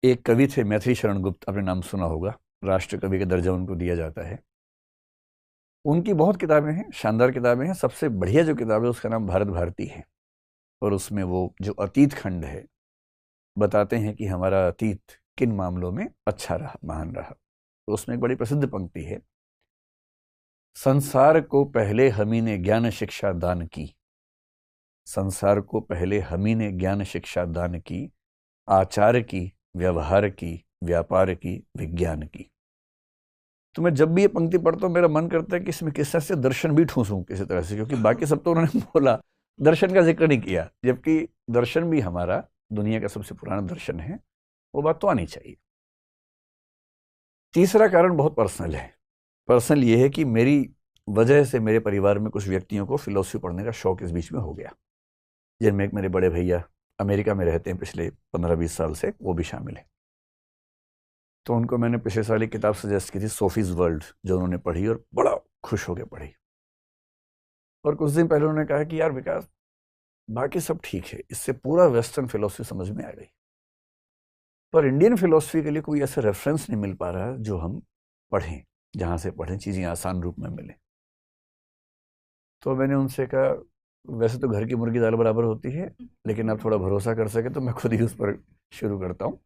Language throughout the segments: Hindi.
एक कवि थे मैथिली शरण गुप्त, आपने नाम सुना होगा, राष्ट्र कवि का दर्जा उनको दिया जाता है। उनकी बहुत किताबें हैं, शानदार किताबें हैं। सबसे बढ़िया जो किताब है उसका नाम भारत भारती है, और उसमें वो जो अतीत खंड है बताते हैं कि हमारा अतीत किन मामलों में अच्छा रहा, महान रहा। तो उसमें एक बड़ी प्रसिद्ध पंक्ति है, संसार को पहले हमी ने ज्ञान शिक्षा दान की, संसार को पहले हमी ने ज्ञान शिक्षा दान की, आचार की, व्यवहार की, व्यापार की, विज्ञान की। तो मैं जब भी ये पंक्ति पढ़ता हूँ मेरा मन करता है कि इसमें किस तरह से दर्शन भी ठूंसूं किसी तरह से, क्योंकि बाकी सब तो उन्होंने बोला, दर्शन का जिक्र नहीं किया, जबकि दर्शन भी हमारा दुनिया का सबसे पुराना दर्शन है। वो बात तो आनी चाहिए। तीसरा कारण बहुत पर्सनल है। पर्सनल ये है कि मेरी वजह से मेरे परिवार में कुछ व्यक्तियों को फिलोसफी पढ़ने का शौक इस बीच में हो गया, जिनमें एक मेरे बड़े भैया अमेरिका में रहते हैं पिछले 15-20 साल से, वो भी शामिल है। तो उनको मैंने पिछले साल एक किताब सजेस्ट की थी, सोफीज वर्ल्ड, जो उन्होंने पढ़ी और बड़ा खुश होकर पढ़ी। और कुछ दिन पहले उन्होंने कहा कि यार विकास, बाकी सब ठीक है, इससे पूरा वेस्टर्न फिलोसफी समझ में आ गई, पर इंडियन फिलोसफी के लिए कोई ऐसा रेफरेंस नहीं मिल पा रहा जो हम पढ़ें, जहाँ से पढ़ें चीज़ें आसान रूप में मिलें। तो मैंने उनसे कहा, वैसे तो घर की मुर्गी दाल बराबर होती है, लेकिन आप थोड़ा भरोसा कर सके तो मैं खुद ही उस पर शुरू करता हूँ।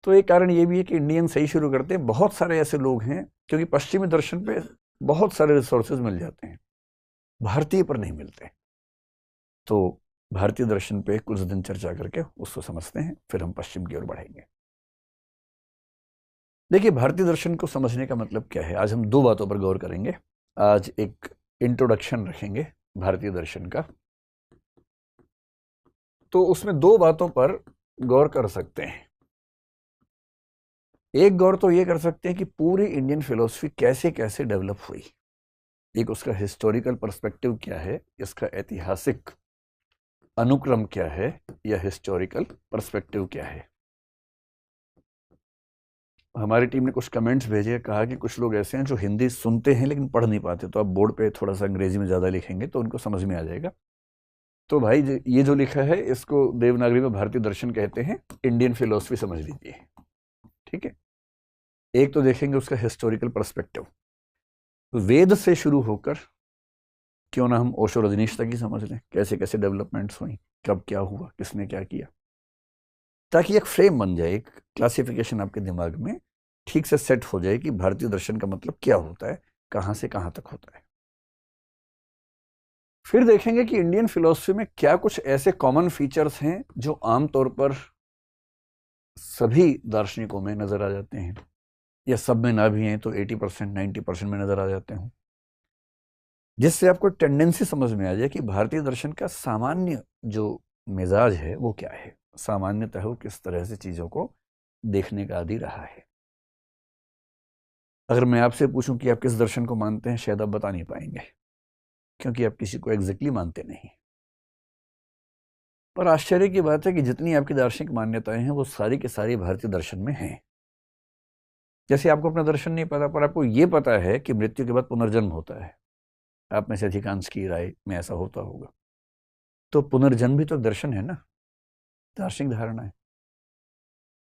तो एक कारण ये भी है कि इंडियन सही शुरू करते हैं। बहुत सारे ऐसे लोग हैं, क्योंकि पश्चिमी दर्शन पे बहुत सारे रिसोर्सेज मिल जाते हैं, भारतीय पर नहीं मिलते। तो भारतीय दर्शन पे कुछ दिन चर्चा करके उसको समझते हैं, फिर हम पश्चिम की ओर बढ़ेंगे। देखिए, भारतीय दर्शन को समझने का मतलब क्या है, आज हम दो बातों पर गौर करेंगे। आज एक इंट्रोडक्शन रखेंगे भारतीय दर्शन का, तो उसमें दो बातों पर गौर कर सकते हैं। एक गौर तो ये कर सकते हैं कि पूरी इंडियन फिलोसफी कैसे कैसे डेवलप हुई, एक उसका हिस्टोरिकल पर्सपेक्टिव क्या है, इसका ऐतिहासिक अनुक्रम क्या है, या हिस्टोरिकल पर्सपेक्टिव क्या है। हमारी टीम ने कुछ कमेंट्स भेजे, कहा कि कुछ लोग ऐसे हैं जो हिंदी सुनते हैं लेकिन पढ़ नहीं पाते, तो आप बोर्ड पे थोड़ा सा अंग्रेजी में ज़्यादा लिखेंगे तो उनको समझ में आ जाएगा। तो भाई ये जो लिखा है इसको देवनागरी में भारतीय दर्शन कहते हैं, इंडियन फिलोसफी समझ लीजिए, ठीक है। एक तो देखेंगे उसका हिस्टोरिकल पर्सपेक्टिव, वेद से शुरू होकर क्यों ना हम ओशो रजनीश तक ही समझ लें, कैसे कैसे डेवलपमेंट्स हुई, कब क्या हुआ, किसने क्या किया, ताकि एक फ्रेम बन जाए, एक क्लासिफिकेशन आपके दिमाग में ठीक से सेट हो जाए कि भारतीय दर्शन का मतलब क्या होता है, कहाँ से कहाँ तक होता है। फिर देखेंगे कि इंडियन फिलोसफी में क्या कुछ ऐसे कॉमन फीचर्स हैं जो आमतौर पर सभी दार्शनिकों में नजर आ जाते हैं, या सब में ना भी हैं तो 80% 90% में नजर आ जाते हैं, जिससे आपको टेंडेंसी समझ में आ जाए कि भारतीय दर्शन का सामान्य जो मिजाज है वो क्या है, सामान्यतः वो किस तरह से चीजों को देखने का आदी रहा है। अगर मैं आपसे पूछूं कि आप किस दर्शन को मानते हैं, शायद आप बता नहीं पाएंगे, क्योंकि आप किसी को एग्जैक्टली मानते नहीं। पर आश्चर्य की बात है कि जितनी आपकी दार्शनिक मान्यताएं हैं वो सारी की सारी भारतीय दर्शन में हैं। जैसे आपको अपना दर्शन नहीं पता, पर आपको ये पता है कि मृत्यु के बाद पुनर्जन्म होता है। आप में से अधिकांश की राय में ऐसा होता होगा। तो पुनर्जन्म भी तो दर्शन है ना, दार्शनिक धारणा है।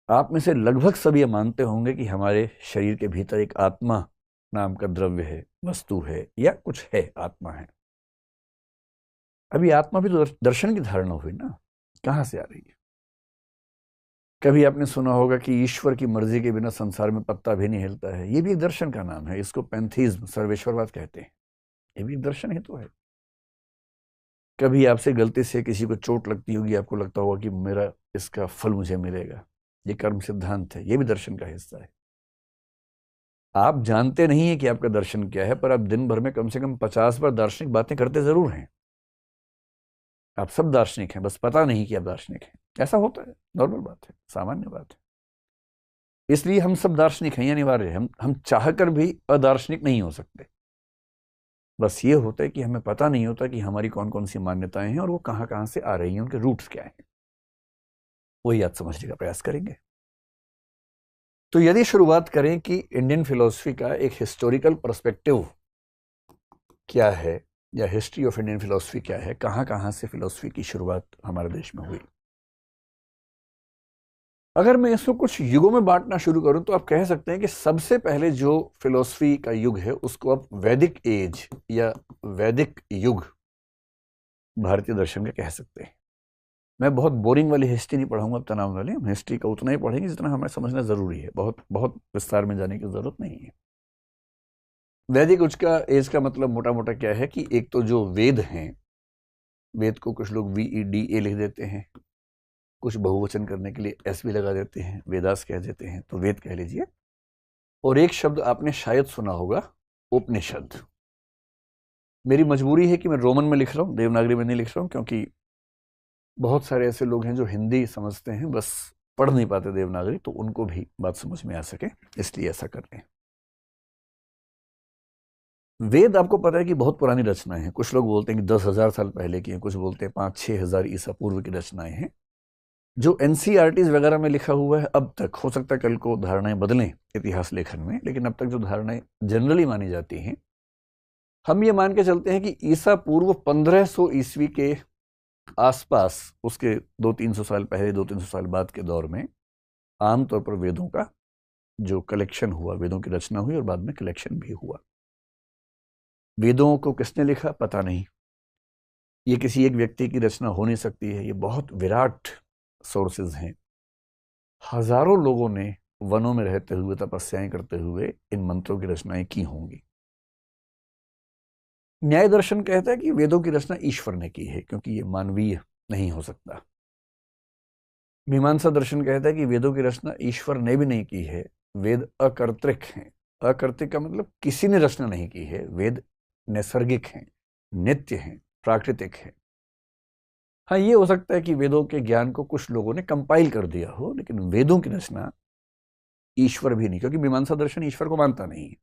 आप में से लगभग सब ये मानते होंगे कि हमारे शरीर के भीतर एक आत्मा नाम का द्रव्य है, वस्तु है, या कुछ है, आत्मा है। अभी आत्मा भी तो दर्शन की धारणा हुई ना, कहां से आ रही है। कभी आपने सुना होगा कि ईश्वर की मर्जी के बिना संसार में पत्ता भी नहीं हिलता है, ये भी एक दर्शन का नाम है, इसको पैंथीज्म, सर्वेश्वरवाद कहते हैं। ये भी एक दर्शन ही तो है। कभी आपसे गलती से किसी को चोट लगती होगी, आपको लगता होगा कि मेरा इसका फल मुझे मिलेगा, ये कर्म सिद्धांत है, ये भी दर्शन का हिस्सा है। आप जानते नहीं है कि आपका दर्शन क्या है, पर आप दिन भर में कम से कम 50 बार दार्शनिक बातें करते जरूर हैं। आप सब दार्शनिक हैं, बस पता नहीं कि आप दार्शनिक हैं। ऐसा होता है, नॉर्मल बात है, सामान्य बात है। इसलिए हम सब दार्शनिक हैं, ये अनिवार्य है। हम चाहकर भी अदार्शनिक नहीं हो सकते। बस ये होता है कि हमें पता नहीं होता कि हमारी कौन कौन सी मान्यताएं हैं और वो कहाँ कहाँ से आ रही हैं, उनके रूट्स क्या हैं। वही आज समझने का प्रयास करेंगे। तो यदि शुरुआत करें कि इंडियन फिलोसफी का एक हिस्टोरिकल पर्सपेक्टिव क्या है, या हिस्ट्री ऑफ इंडियन फिलोसफी क्या है, कहाँ कहाँ से फिलोसफी की शुरुआत हमारे देश में हुई। अगर मैं इसको कुछ युगों में बांटना शुरू करूं तो आप कह सकते हैं कि सबसे पहले जो फिलॉसफी का युग है उसको आप वैदिक एज या वैदिक युग भारतीय दर्शन के कह सकते हैं। मैं बहुत बोरिंग वाली हिस्ट्री नहीं पढ़ाऊंगा, अब तनाव वाली, हम हिस्ट्री का उतना ही पढ़ेंगे जितना हमें समझना जरूरी है, बहुत बहुत विस्तार में जाने की जरूरत नहीं है। वैदिक उच्च का एज का मतलब मोटा मोटा क्या है कि एक तो जो वेद हैं, वेद को कुछ लोग VEDA लिख देते हैं, कुछ बहुवचन करने के लिए S भी लगा देते हैं, वेदास कह देते हैं, तो वेद कह लीजिए। और एक शब्द आपने शायद सुना होगा, उपनिषद। मेरी मजबूरी है कि मैं रोमन में लिख रहा हूँ, देवनागरी में नहीं लिख रहा हूँ, क्योंकि बहुत सारे ऐसे लोग हैं जो हिंदी समझते हैं बस पढ़ नहीं पाते देवनागरी, तो उनको भी बात समझ में आ सके इसलिए ऐसा कर रहे हैं। वेद आपको पता है कि बहुत पुरानी रचनाएं हैं, कुछ लोग बोलते हैं कि 10,000 साल पहले की हैं, कुछ बोलते हैं 5-6 हजार ईसा पूर्व की रचनाएं हैं। जो NCERTs वगैरह में लिखा हुआ है अब तक, हो सकता है कल को धारणाएं बदलें इतिहास लेखन में, लेकिन अब तक जो धारणाएं जनरली मानी जाती हैं, हम ये मान के चलते हैं कि ईसा पूर्व 1500 ईस्वी के आसपास, उसके 200-300 साल पहले, 200-300 साल बाद के दौर में आमतौर पर वेदों का जो कलेक्शन हुआ, वेदों की रचना हुई और बाद में कलेक्शन भी हुआ। वेदों को किसने लिखा पता नहीं, ये किसी एक व्यक्ति की रचना हो नहीं सकती है, ये बहुत विराट सोर्सेज हैं। हजारों लोगों ने वनों में रहते हुए, तपस्याएं करते हुए इन मंत्रों की रचनाएं की होंगी। न्याय दर्शन कहता है कि वेदों की रचना ईश्वर ने की है, क्योंकि ये मानवीय नहीं हो सकता। मीमांसा दर्शन कहता है कि वेदों की रचना ईश्वर ने भी नहीं की है, वेद अकर्तृक हैं। अकर्तृक का मतलब किसी ने रचना नहीं की है, वेद नैसर्गिक हैं, नित्य हैं, प्राकृतिक हैं। हाँ, ये हो सकता है कि वेदों के ज्ञान को कुछ लोगों ने कंपाइल कर दिया हो, लेकिन वेदों की रचना ईश्वर भी नहीं, क्योंकि मीमांसा दर्शन ईश्वर को मानता नहीं है।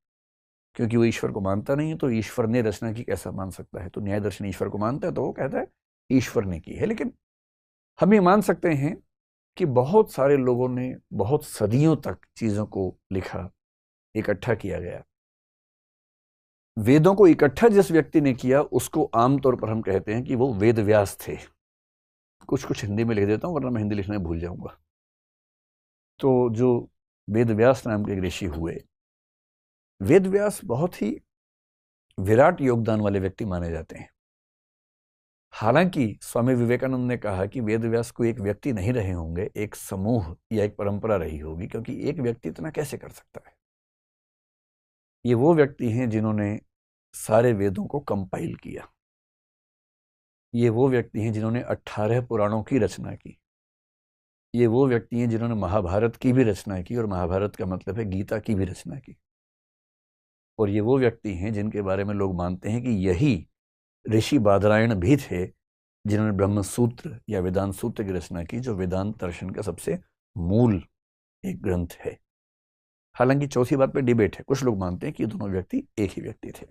क्योंकि वो ईश्वर को मानता नहीं है तो ईश्वर ने रचना की कैसा मान सकता है। तो न्याय दर्शन ईश्वर को मानता है, तो वो कहता है ईश्वर ने की है। लेकिन हम ये मान सकते हैं कि बहुत सारे लोगों ने बहुत सदियों तक चीजों को लिखा, इकट्ठा किया गया। वेदों को इकट्ठा जिस व्यक्ति ने किया उसको आमतौर पर हम कहते हैं कि वो वेद व्यास थे। कुछ कुछ हिंदी में लिख देता हूं, वरना मैं हिंदी लिखने भूल जाऊंगा। तो जो वेद व्यास नाम के ऋषि हुए, वेद व्यास बहुत ही विराट योगदान वाले व्यक्ति माने जाते हैं। हालांकि स्वामी विवेकानंद ने कहा कि वेद व्यास कोई एक व्यक्ति नहीं रहे होंगे, एक समूह या एक परंपरा रही होगी, क्योंकि एक व्यक्ति इतना कैसे कर सकता है। ये वो व्यक्ति हैं जिन्होंने सारे वेदों को कंपाइल किया। ये वो व्यक्ति हैं जिन्होंने 18 पुराणों की रचना की। ये वो व्यक्ति हैं जिन्होंने महाभारत की भी रचना की, और महाभारत का मतलब है गीता की भी रचना की। और ये वो व्यक्ति हैं जिनके बारे में लोग मानते हैं कि यही ऋषि बादरायण भी थे जिन्होंने ब्रह्म सूत्र या वेदांत सूत्र की रचना की, जो वेदांत दर्शन का सबसे मूल एक ग्रंथ है। हालांकि चौथी बात पे डिबेट है, कुछ लोग मानते हैं कि ये दोनों व्यक्ति एक ही व्यक्ति थे।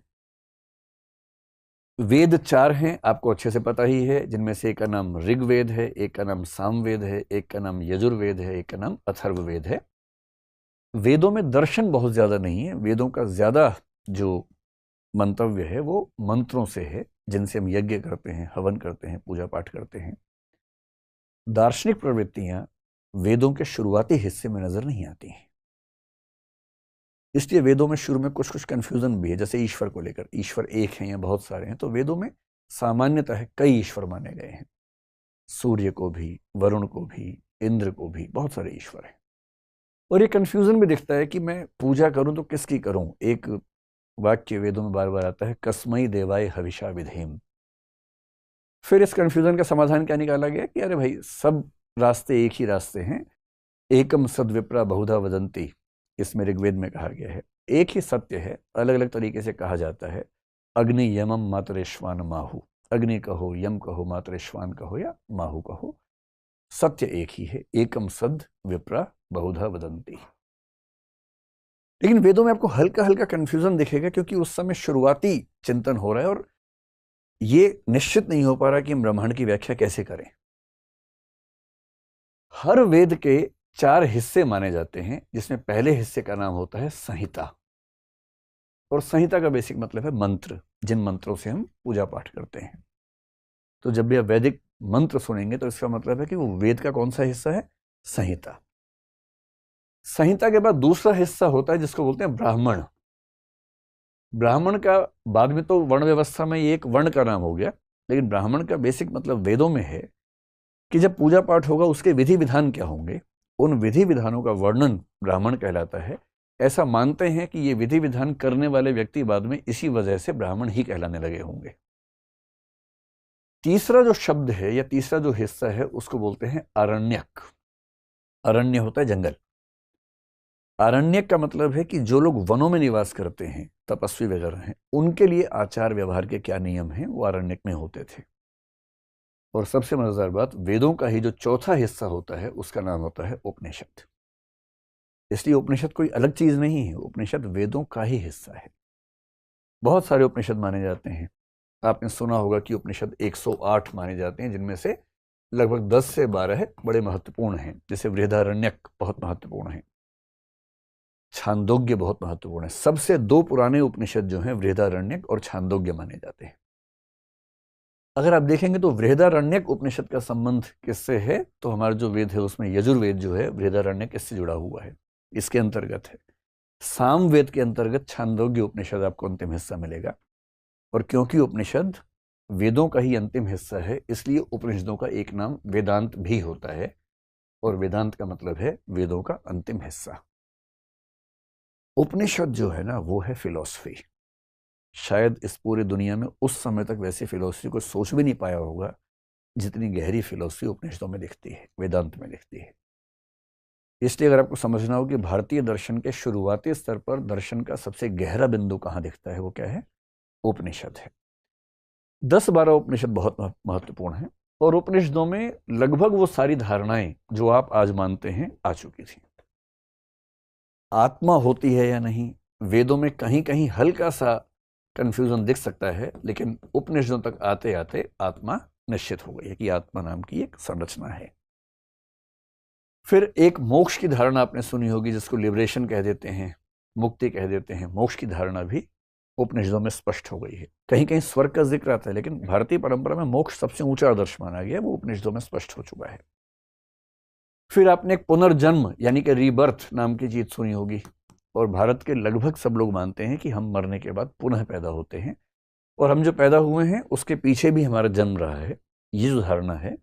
वेद 4 हैं, आपको अच्छे से पता ही है, जिनमें से एक का नाम ऋग्वेद है, एक का नाम सामवेद है, एक का नाम यजुर्वेद है, एक का नाम अथर्ववेद है। वेदों में दर्शन बहुत ज्यादा नहीं है, वेदों का ज्यादा जो मंतव्य है वो मंत्रों से है, जिनसे हम यज्ञ करते हैं, हवन करते हैं, पूजा पाठ करते हैं। दार्शनिक प्रवृत्तियां वेदों के शुरुआती हिस्से में नजर नहीं आती हैं। इसलिए वेदों में शुरू में कुछ कुछ कंफ्यूजन भी है, जैसे ईश्वर को लेकर, ईश्वर एक है या बहुत सारे हैं। तो वेदों में सामान्यतः कई ईश्वर माने गए हैं, सूर्य को भी, वरुण को भी, इंद्र को भी, बहुत सारे ईश्वर हैं। और ये कंफ्यूजन भी दिखता है कि मैं पूजा करूं तो किसकी करूं। एक वाक्य वेदों में बार बार आता है, कस्मै देवाय हविषा विधेम। फिर इस कंफ्यूजन का समाधान क्या निकाला गया कि अरे भाई, सब रास्ते एक ही रास्ते हैं, एकम सद्विप्रा बहुधा वदंती, इसमें ऋग्वेद में कहा गया है। एक ही सत्य है, अलग अलग तरीके से कहा जाता है। अग्नि यमम मातरेश्वान माहु, अग्नि कहो, यम कहो, मातरेश्वान कहो या माहु कहो, सत्य एक ही है, एकम सद विप्रा बहुधा वदंती। लेकिन वेदों में आपको हल्का हल्का कंफ्यूजन दिखेगा, क्योंकि उस समय शुरुआती चिंतन हो रहा है और ये निश्चित नहीं हो पा रहा कि हम ब्रह्मांड की व्याख्या कैसे करें। हर वेद के 4 हिस्से माने जाते हैं, जिसमें पहले हिस्से का नाम होता है संहिता। और संहिता का बेसिक मतलब है मंत्र, जिन मंत्रों से हम पूजा पाठ करते हैं। तो जब भी आप वैदिक मंत्र सुनेंगे तो इसका मतलब है कि वो वेद का कौन सा हिस्सा है, संहिता। संहिता के बाद दूसरा हिस्सा होता है जिसको बोलते हैं ब्राह्मण। ब्राह्मण का बाद में तो वर्ण व्यवस्था में ये एक वर्ण का नाम हो गया, लेकिन ब्राह्मण का बेसिक मतलब वेदों में है कि जब पूजा पाठ होगा उसके विधि विधान क्या होंगे, उन विधि विधानों का वर्णन ब्राह्मण कहलाता है। ऐसा मानते हैं कि ये विधि विधान करने वाले व्यक्ति बाद में इसी वजह से ब्राह्मण ही कहलाने लगे होंगे। तीसरा जो शब्द है या तीसरा जो हिस्सा है उसको बोलते हैं आरण्यक। अरण्य होता है जंगल। आरण्यक का मतलब है कि जो लोग वनों में निवास करते हैं, तपस्वी वगैरह हैं, उनके लिए आचार व्यवहार के क्या नियम हैं वो आरण्यक में होते थे। और सबसे मजेदार बात, वेदों का ही जो चौथा हिस्सा होता है उसका नाम होता है उपनिषद। इसलिए उपनिषद कोई अलग चीज नहीं है, उपनिषद वेदों का ही हिस्सा है। बहुत सारे उपनिषद माने जाते हैं। आपने सुना होगा कि उपनिषद 108 माने जाते हैं, जिनमें से लगभग 10 से 12 बड़े महत्वपूर्ण हैं। जैसे बृहदारण्यक बहुत महत्वपूर्ण है, छांदोग्य बहुत महत्वपूर्ण है। सबसे 2 पुराने उपनिषद जो हैं बृहदारण्यक और छांदोग्य माने जाते हैं। अगर आप देखेंगे तो बृहदारण्यक उपनिषद का संबंध किससे है, तो हमारा जो वेद है उसमें यजुर्वेद जो है बृहदारण्यक इससे जुड़ा हुआ है, इसके अंतर्गत है। सामवेद के अंतर्गत छांदोग्य उपनिषद आपको अंतिम हिस्सा मिलेगा। और क्योंकि उपनिषद वेदों का ही अंतिम हिस्सा है, इसलिए उपनिषदों का एक नाम वेदांत भी होता है। और वेदांत का मतलब है वेदों का अंतिम हिस्सा। उपनिषद जो है ना वो है फिलॉसफी। शायद इस पूरी दुनिया में उस समय तक वैसी फिलॉसफी को सोच भी नहीं पाया होगा जितनी गहरी फिलॉसफी उपनिषदों में दिखती है, वेदांत में दिखती है। इसलिए अगर आपको समझना हो कि भारतीय दर्शन के शुरुआती स्तर पर दर्शन का सबसे गहरा बिंदु कहाँ दिखता है, वो क्या है, उपनिषद है। 10-12 उपनिषद बहुत महत्वपूर्ण हैं। और उपनिषदों में लगभग वो सारी धारणाएं जो आप आज मानते हैं आ चुकी थी। आत्मा होती है या नहीं, वेदों में कहीं कहीं हल्का सा कंफ्यूजन दिख सकता है, लेकिन उपनिषदों तक आते आते आत्मा निश्चित हो गई है कि आत्मा नाम की एक संरचना है। फिर एक मोक्ष की धारणा आपने सुनी होगी जिसको लिबरेशन कह देते हैं, मुक्ति कह देते हैं। मोक्ष की धारणा भी उपनिषदों में स्पष्ट हो गई है। कहीं कहीं स्वर्ग का जिक्र आता है, लेकिन भारतीय परंपरा में मोक्ष सबसे ऊंचा आदर्श माना गया, वो उपनिषदों में स्पष्ट हो चुका है। फिर आपने एक पुनर्जन्म यानी कि रीबर्थ नाम की चीज सुनी होगी। और भारत के लगभग सब लोग मानते हैं कि हम मरने के बाद पुनः पैदा होते हैं, और हम जो पैदा हुए हैं उसके पीछे भी हमारा जन्म रहा है। ये जो धारणा है,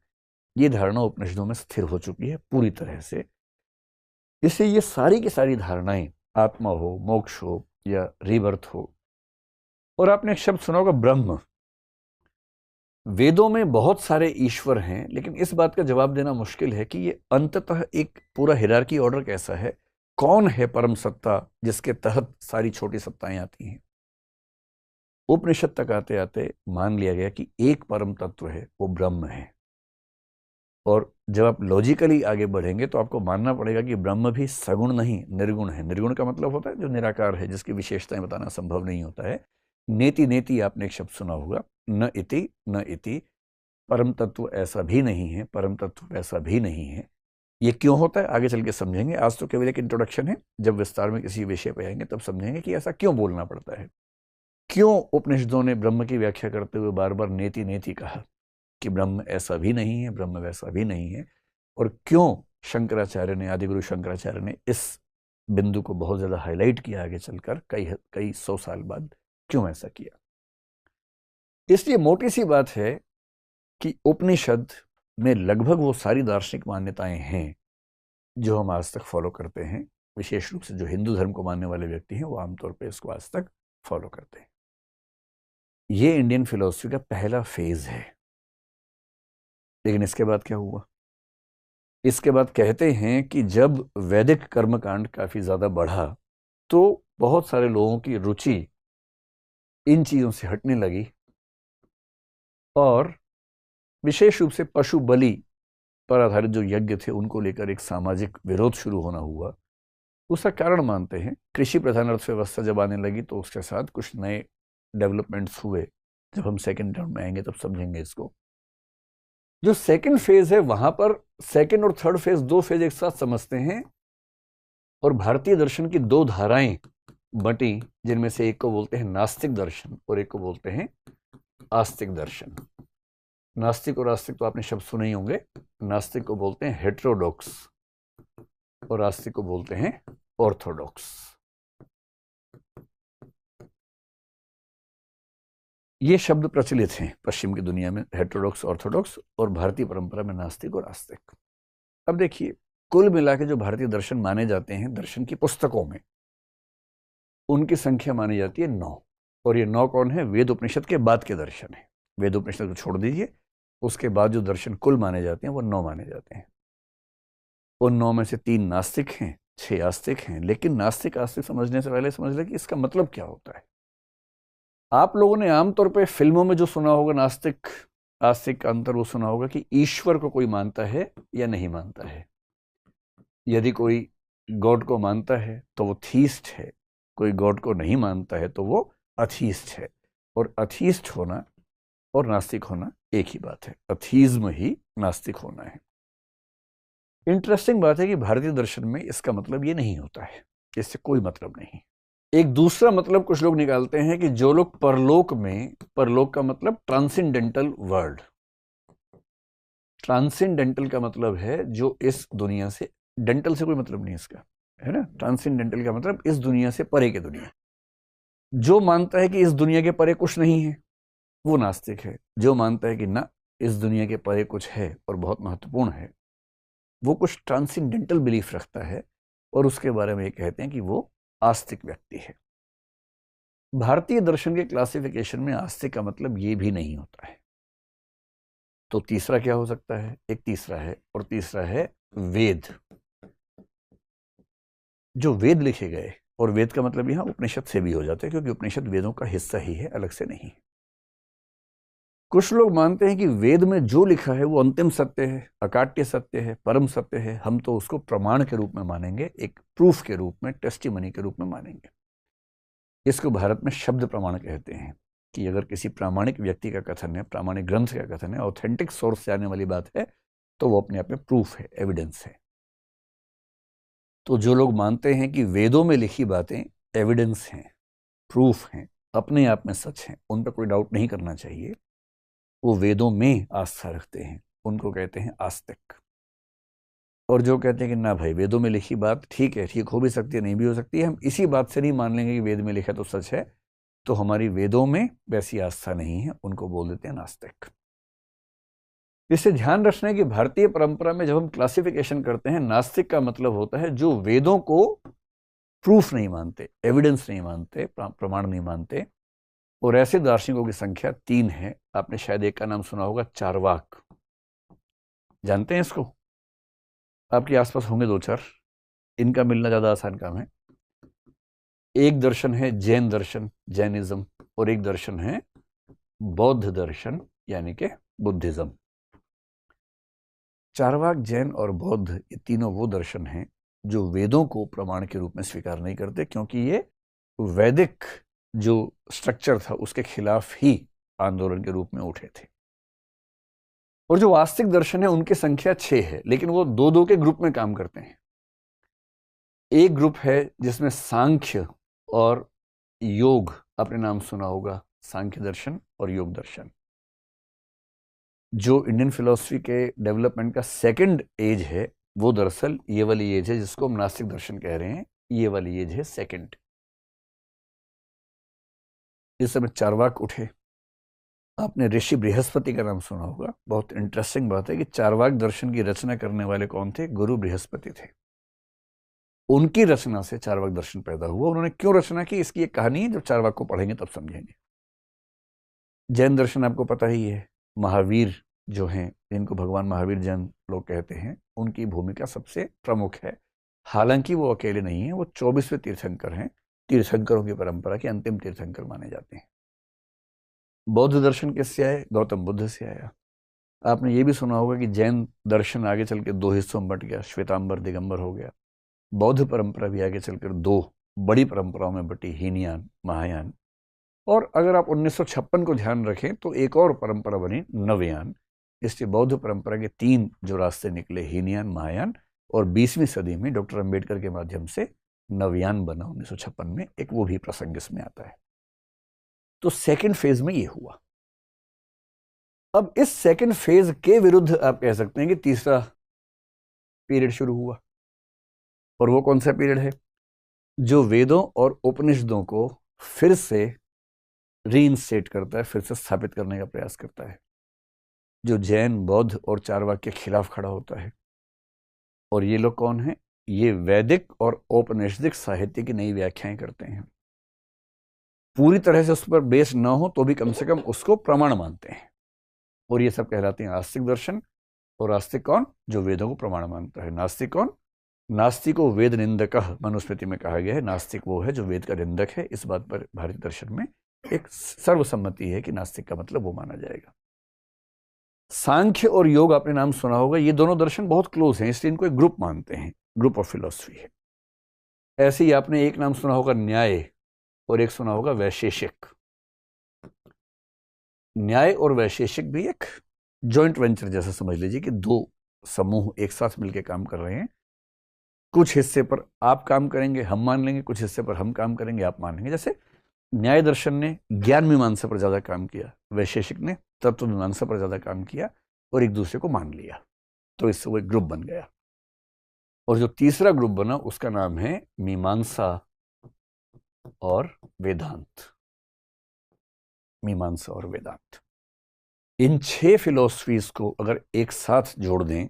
ये धारणा उपनिषदों में स्थिर हो चुकी है पूरी तरह से। इसलिए ये सारी की सारी धारणाएं, आत्मा हो, मोक्ष हो या रीबर्थ हो। और आपने एक शब्द सुना होगा ब्रह्म। वेदों में बहुत सारे ईश्वर हैं, लेकिन इस बात का जवाब देना मुश्किल है कि ये अंततः एक पूरा हिरार्की ऑर्डर कैसा है, कौन है परम सत्ता जिसके तहत सारी छोटी सत्ताएं आती हैं। उपनिषद तक आते आते मान लिया गया कि एक परम तत्व है, वो ब्रह्म है। और जब आप लॉजिकली आगे बढ़ेंगे तो आपको मानना पड़ेगा कि ब्रह्म भी सगुण नहीं, निर्गुण है। निर्गुण का मतलब होता है जो निराकार है, जिसकी विशेषताएं बताना संभव नहीं होता है। नेति नेति आपने एक शब्द सुना होगा, न इति न इति। परम तत्व ऐसा भी नहीं है, परम तत्व ऐसा भी नहीं है। ये क्यों होता है आगे चल के समझेंगे। आज तो केवल एक इंट्रोडक्शन है, जब विस्तार में किसी विषय पर आएंगे तब समझेंगे कि ऐसा क्यों बोलना पड़ता है। क्यों उपनिषदों ने ब्रह्म की व्याख्या करते हुए बार बार नेति नेति कहा कि ब्रह्म ऐसा भी नहीं है, ब्रह्म वैसा भी नहीं है। और क्यों शंकराचार्य ने, आदिगुरु शंकराचार्य ने इस बिंदु को बहुत ज्यादा हाईलाइट किया आगे चलकर, कई 100 साल बाद क्यों ऐसा किया। इसलिए मोटी सी बात है कि उपनिषद में लगभग वो सारी दार्शनिक मान्यताएं हैं जो हम आज तक फॉलो करते हैं। विशेष रूप से जो हिंदू धर्म को मानने वाले व्यक्ति हैं वो आमतौर पर इसको आज तक फॉलो करते हैं। ये इंडियन फिलॉसफी का पहला फेज है। लेकिन इसके बाद क्या हुआ, इसके बाद कहते हैं कि जब वैदिक कर्मकांड काफी ज्यादा बढ़ा तो बहुत सारे लोगों की रुचि इन चीजों से हटने लगी, और विशेष रूप से पशु बलि पर आधारित जो यज्ञ थे उनको लेकर एक सामाजिक विरोध शुरू होना हुआ। उसका कारण मानते हैं कृषि प्रधान अर्थव्यवस्था जब आने लगी तो उसके साथ कुछ नए डेवलपमेंट्स हुए। जब हम सेकेंड राउंड में आएंगे तब समझेंगे इसको। जो सेकंड फेज है वहां पर सेकंड और थर्ड फेज, 2 फेज एक साथ समझते हैं। और भारतीय दर्शन की 2 धाराएं बटी, जिनमें से एक को बोलते हैं नास्तिक दर्शन और एक को बोलते हैं आस्तिक दर्शन। नास्तिक और आस्तिक तो आपने शब्द सुने ही होंगे। नास्तिक को बोलते हैं हेटेरोडॉक्स और आस्तिक को बोलते हैं ऑर्थोडॉक्स। ये शब्द प्रचलित हैं पश्चिम की दुनिया में, हेटेरोडॉक्स, ऑर्थोडॉक्स, और भारतीय परंपरा में नास्तिक और आस्तिक। अब देखिए, कुल मिला के जो भारतीय दर्शन माने जाते हैं दर्शन की पुस्तकों में, उनकी संख्या मानी जाती है 9। और ये 9 कौन है? वेद उपनिषद के बाद के दर्शन है। वेद उपनिषद को छोड़ दीजिए, उसके बाद जो दर्शन कुल माने जाते हैं वो 9 माने जाते हैं। उन 9 में से 3 नास्तिक हैं, 6 आस्तिक हैं। लेकिन नास्तिक आस्तिक समझने से पहले समझ लें कि इसका मतलब क्या होता है। आप लोगों ने आमतौर पर फिल्मों में जो सुना होगा नास्तिक आस्तिक का अंतर, वो सुना होगा कि ईश्वर को कोई मानता है या नहीं मानता है। यदि कोई गॉड को मानता है तो वो थीस्ट है, कोई गॉड को नहीं मानता है तो वो अथीस्ट है। और अथीस्ट होना और नास्तिक होना एक ही बात है। अथीज्म ही नास्तिक होना है। इंटरेस्टिंग बात है कि भारतीय दर्शन में इसका मतलब ये नहीं होता है, इससे कोई मतलब नहीं। एक दूसरा मतलब कुछ लोग निकालते हैं कि जो लोग परलोक में, परलोक का मतलब ट्रांसेंडेंटल वर्ल्ड, ट्रांसेंडेंटल का मतलब है जो इस दुनिया से, डेंटल से कोई मतलब नहीं इसका, है ना। ट्रांसेंडेंटल का मतलब इस दुनिया से परे की दुनिया। जो मानता है कि इस दुनिया के परे कुछ नहीं है वो नास्तिक है। जो मानता है कि ना, इस दुनिया के परे कुछ है और बहुत महत्वपूर्ण है, वो कुछ ट्रांसेंडेंटल बिलीफ रखता है और उसके बारे में ये कहते हैं कि वो आस्तिक व्यक्ति है। भारतीय दर्शन के क्लासिफिकेशन में आस्तिक का मतलब ये भी नहीं होता है। तो तीसरा क्या हो सकता है? एक तीसरा है, और तीसरा है वेद। जो वेद लिखे गए, और वेद का मतलब यहां उपनिषद से भी हो जाता है, क्योंकि उपनिषद वेदों का हिस्सा ही है, अलग से नहीं। कुछ लोग मानते हैं कि वेद में जो लिखा है वो अंतिम सत्य है, अकाट्य सत्य है, परम सत्य है। हम तो उसको प्रमाण के रूप में मानेंगे, एक प्रूफ के रूप में, टेस्टिमनी के रूप में मानेंगे। इसको भारत में शब्द प्रमाण कहते हैं कि अगर किसी प्रामाणिक व्यक्ति का कथन है, प्रामाणिक ग्रंथ का कथन है, ऑथेंटिक सोर्स से आने वाली बात है, तो वो अपने आप में प्रूफ है, एविडेंस है। तो जो लोग मानते हैं कि वेदों में लिखी बातें एविडेंस हैं, प्रूफ हैं, अपने आप में सच हैं, उन पर कोई डाउट नहीं करना चाहिए, वो वेदों में आस्था रखते हैं, उनको कहते हैं आस्तिक। और जो कहते हैं कि ना भाई, वेदों में लिखी बात ठीक है, ठीक हो भी सकती है, नहीं भी हो सकती है, हम इसी बात से नहीं मान लेंगे कि वेद में लिखा तो सच है, तो हमारी वेदों में वैसी आस्था नहीं है, उनको बोल देते हैं नास्तिक। इससे ध्यान रखना कि भारतीय परंपरा में जब हम क्लासिफिकेशन करते हैं, नास्तिक का मतलब होता है जो वेदों को प्रूफ नहीं मानते, एविडेंस नहीं मानते, प्रमाण नहीं मानते। और ऐसे दार्शनिकों की संख्या 3 है। आपने शायद एक का नाम सुना होगा, चारवाक। जानते हैं इसको? आपके आसपास होंगे 2-4, इनका मिलना ज्यादा आसान काम है। एक दर्शन है जैन दर्शन, जैनिज्म, और एक दर्शन है बौद्ध दर्शन, यानी कि बुद्धिज्म। चारवाक, जैन और बौद्ध, ये तीनों वो दर्शन हैं जो वेदों को प्रमाण के रूप में स्वीकार नहीं करते, क्योंकि ये वैदिक जो स्ट्रक्चर था उसके खिलाफ ही आंदोलन के रूप में उठे थे। और जो वास्तविक दर्शन है उनकी संख्या 6 है, लेकिन वो 2-2 के ग्रुप में काम करते हैं। एक ग्रुप है जिसमें सांख्य और योग, आपने नाम सुना होगा, सांख्य दर्शन और योग दर्शन। जो इंडियन फिलॉसफी के डेवलपमेंट का सेकंड एज है, वो दरअसल ये वाली एज है जिसको हम नास्तिक दर्शन कह रहे हैं। ये वाली एज है सेकंड। इस समय चारवाक उठे। आपने ऋषि बृहस्पति का नाम सुना होगा। बहुत इंटरेस्टिंग बात है कि चारवाक दर्शन की रचना करने वाले कौन थे? गुरु बृहस्पति थे। उनकी रचना से चारवाक दर्शन पैदा हुआ। उन्होंने क्यों रचना की, इसकी एक कहानी है, जब चारवाक को पढ़ेंगे तब समझेंगे। जैन दर्शन आपको पता ही है, महावीर जो हैं, जिनको भगवान महावीर जैन लोग कहते हैं, उनकी भूमिका सबसे प्रमुख है। हालांकि वो अकेले नहीं है, वो 24वें तीर्थंकर हैं। तीर्थंकरों की परंपरा के अंतिम तीर्थंकर माने जाते हैं। बौद्ध दर्शन किससे आए? गौतम बुद्ध से आया। आपने ये भी सुना होगा कि जैन दर्शन आगे चल के 2 हिस्सों में बट गया, श्वेतांबर, दिगंबर हो गया। बौद्ध परंपरा भी आगे चलकर 2 बड़ी परंपराओं में बटी, हीनयान, महायान। और अगर आप 1956 को ध्यान रखें तो एक और परंपरा बनी, नवयान। इसलिए बौद्ध परंपरा के 3 जो रास्ते निकले, हीनयान, महायान, और 20वीं सदी में डॉक्टर अंबेडकर के माध्यम से नवयान बना 1956 में। एक वो भी प्रसंग इसमें आता है। तो सेकंड फेज में ये हुआ। अब इस सेकंड फेज के विरुद्ध आप कह सकते हैं कि तीसरा पीरियड शुरू हुआ। और वो कौन सा पीरियड है? जो वेदों और उपनिषदों को फिर से रीइंस्टेट करता है, फिर से स्थापित करने का प्रयास करता है, जो जैन, बौद्ध और चारवाक के खिलाफ खड़ा होता है। और ये लोग कौन हैं? ये वैदिक और औपनिषदिक साहित्य की नई व्याख्याएं करते हैं। पूरी तरह से उस पर बेस न हो तो भी कम से कम उसको प्रमाण मानते हैं, और ये सब कहलाते हैं आस्तिक दर्शन। और आस्तिक कौन? जो वेदों को प्रमाण मानता है। नास्तिक कौन? नास्तिको वेद निंदक मनुस्मृति में कहा गया है, नास्तिक वो है जो वेद का निंदक है। इस बात पर भारतीय दर्शन में एक सर्वसम्मति है कि नास्तिक का मतलब वो माना जाएगा। सांख्य और योग आपने नाम सुना होगा, ये दोनों दर्शन बहुत क्लोज हैं, इसलिए इनको एक ग्रुप मानते हैं, ग्रुप ऑफ फिलोसफी है। ऐसे ही आपने एक नाम सुना होगा न्याय, और एक सुना होगा वैशेषिक। न्याय और वैशेषिक भी एक जॉइंट वेंचर जैसा समझ लीजिए कि दो समूह एक साथ मिलकर काम कर रहे हैं। कुछ हिस्से पर आप काम करेंगे, हम मान लेंगे, कुछ हिस्से पर हम काम करेंगे, आप मान लेंगे। जैसे न्याय दर्शन ने ज्ञान मीमांसा पर ज्यादा काम किया, वैशेषिक ने तत्व मीमांसा पर ज्यादा काम किया, और एक दूसरे को मान लिया, तो इससे वो एक ग्रुप बन गया। और जो तीसरा ग्रुप बना उसका नाम है मीमांसा और वेदांत। मीमांसा और वेदांत, इन 6 फिलॉसफीज को अगर एक साथ जोड़ दें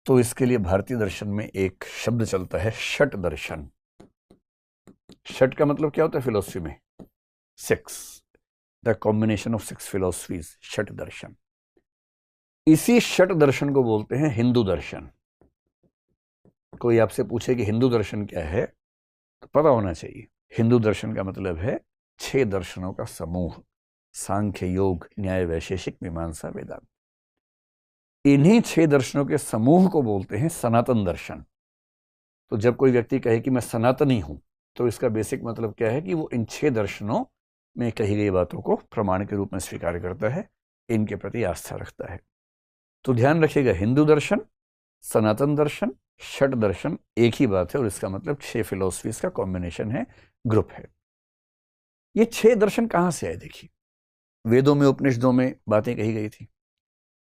तो इसके लिए भारतीय दर्शन में एक शब्द चलता है, षट दर्शन। षट का मतलब क्या होता है फिलॉसफी में? 6, द कॉम्बिनेशन ऑफ 6 फिलॉसफीज, षट दर्शन। इसी षट दर्शन को बोलते हैं हिंदू दर्शन। कोई आपसे पूछे कि हिंदू दर्शन क्या है, तो पता होना चाहिए हिंदू दर्शन का मतलब है 6 दर्शनों का समूह, सांख्य, योग, न्याय, वैशेषिक, मीमांसा, वेदांत। इन्हीं 6 दर्शनों के समूह को बोलते हैं सनातन दर्शन। तो जब कोई व्यक्ति कहे कि मैं सनातनी हूं, तो इसका बेसिक मतलब क्या है कि वो इन 6 दर्शनों में कही गई बातों को प्रमाण के रूप में स्वीकार करता है, इनके प्रति आस्था रखता है। तो ध्यान रखिएगा, हिंदू दर्शन, सनातन दर्शन, षट दर्शन एक ही बात है, और इसका मतलब 6 फिलॉसफीज का कॉम्बिनेशन है, ग्रुप है। ये 6 दर्शन कहां से आए? देखिए, वेदों में, उपनिषदों में बातें कही गई थी।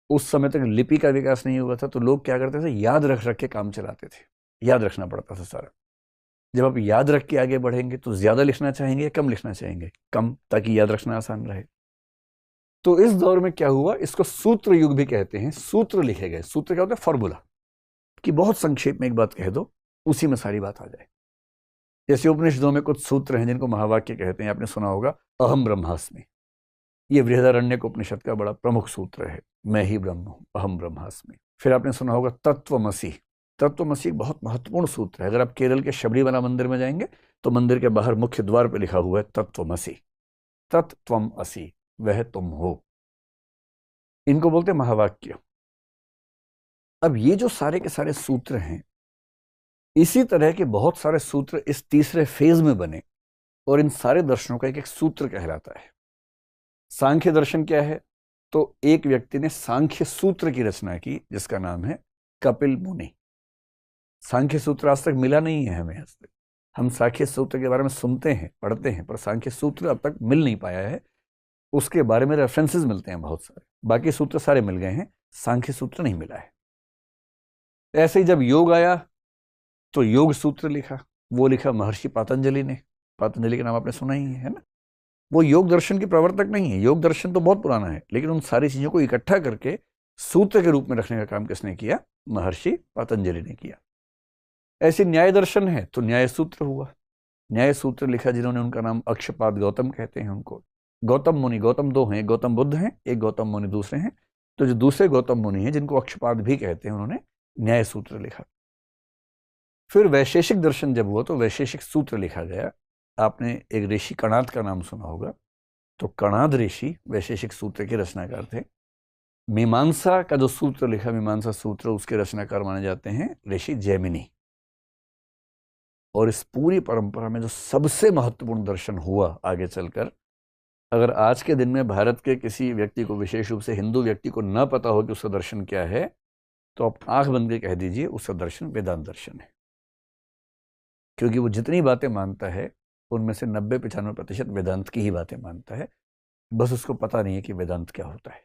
उस समय तक लिपि का विकास नहीं हुआ था, तो लोग क्या करते थे? याद रख रख के काम चलाते थे, याद रखना पड़ता था सारा। जब आप याद रख के आगे बढ़ेंगे तो ज्यादा लिखना चाहेंगे या कम लिखना चाहेंगे? कम, ताकि याद रखना आसान रहे। तो इस दौर में क्या हुआ, इसको सूत्र युग भी कहते हैं। सूत्र लिखे गए। सूत्र क्या होता है? फॉर्मूला, कि बहुत संक्षेप में एक बात कह दो, उसी में सारी बात आ जाए। जैसे उपनिषदों में कुछ सूत्र हैं जिनको महावाक्य कहते हैं, आपने सुना होगा अहम ब्रह्मास्मि। ये बृहदारण्यक उपनिषद का बड़ा प्रमुख सूत्र है, मैं ही ब्रह्म हूं, अहम ब्रह्मास्मि। फिर आपने सुना होगा तत्वमसि। तत्वमसि एक बहुत महत्वपूर्ण सूत्र है। अगर आप केरल के शबरीमला मंदिर में जाएंगे तो मंदिर के बाहर मुख्य द्वार पर लिखा हुआ है तत्वमसि, तत्त्वम असि, वह तुम हो। इनको बोलते हैं महावाक्य। अब ये जो सारे के सारे सूत्र हैं, इसी तरह के बहुत सारे सूत्र इस तीसरे फेज में बने, और इन सारे दर्शनों का एक एक सूत्र कहलाता है। सांख्य दर्शन क्या है? तो एक व्यक्ति ने सांख्य सूत्र की रचना की, जिसका नाम है कपिल मुनि। सांख्य सूत्र आज तक मिला नहीं है हमें। आज तक हम सांख्य सूत्र के बारे में सुनते हैं, पढ़ते हैं, पर सांख्य सूत्र अब तक मिल नहीं पाया है। उसके बारे में रेफरेंसेस मिलते हैं बहुत सारे, बाकी सूत्र सारे मिल गए हैं, सांख्य सूत्र नहीं मिला है। ऐसे ही जब योग आया तो योग सूत्र लिखा, वो लिखा महर्षि पातंजलि ने। पातंजलि का नाम आपने सुना ही है ना। वो योग दर्शन के प्रवर्तक नहीं है, योग दर्शन तो बहुत पुराना है, लेकिन उन सारी चीजों को इकट्ठा करके सूत्र के रूप में रखने का काम किसने किया? महर्षि पातंजलि ने किया। ऐसे न्याय दर्शन है तो न्याय सूत्र हुआ। न्याय सूत्र लिखा जिन्होंने, उनका नाम अक्षपाद गौतम कहते हैं उनको। गौतम मुनि, गौतम दो हैं, एक गौतम बुद्ध हैं, एक गौतम मुनि दूसरे हैं। तो जो दूसरे गौतम मुनि हैं, जिनको अक्षपाद भी कहते हैं, उन्होंने न्याय सूत्र लिखा। फिर वैशेषिक दर्शन जब हुआ तो वैशेषिक सूत्र लिखा गया। आपने एक ऋषि कणाद का नाम सुना होगा, तो कणाद ऋषि वैशेषिक सूत्र के रचनाकार थे। मीमांसा का जो सूत्र लिखा, मीमांसा सूत्र, उसके रचनाकार माने जाते हैं ऋषि जैमिनी। और इस पूरी परंपरा में जो सबसे महत्वपूर्ण दर्शन हुआ आगे चलकर, अगर आज के दिन में भारत के किसी व्यक्ति को, विशेष रूप से हिंदू व्यक्ति को, न पता हो कि उसका दर्शन क्या है, तो आप आंख बंद के कह दीजिए उसका दर्शन वेदांत दर्शन है। क्योंकि वो जितनी बातें मानता है उनमें से 90-95% वेदांत की ही बातें मानता है। बस उसको पता नहीं है कि वेदांत क्या होता है।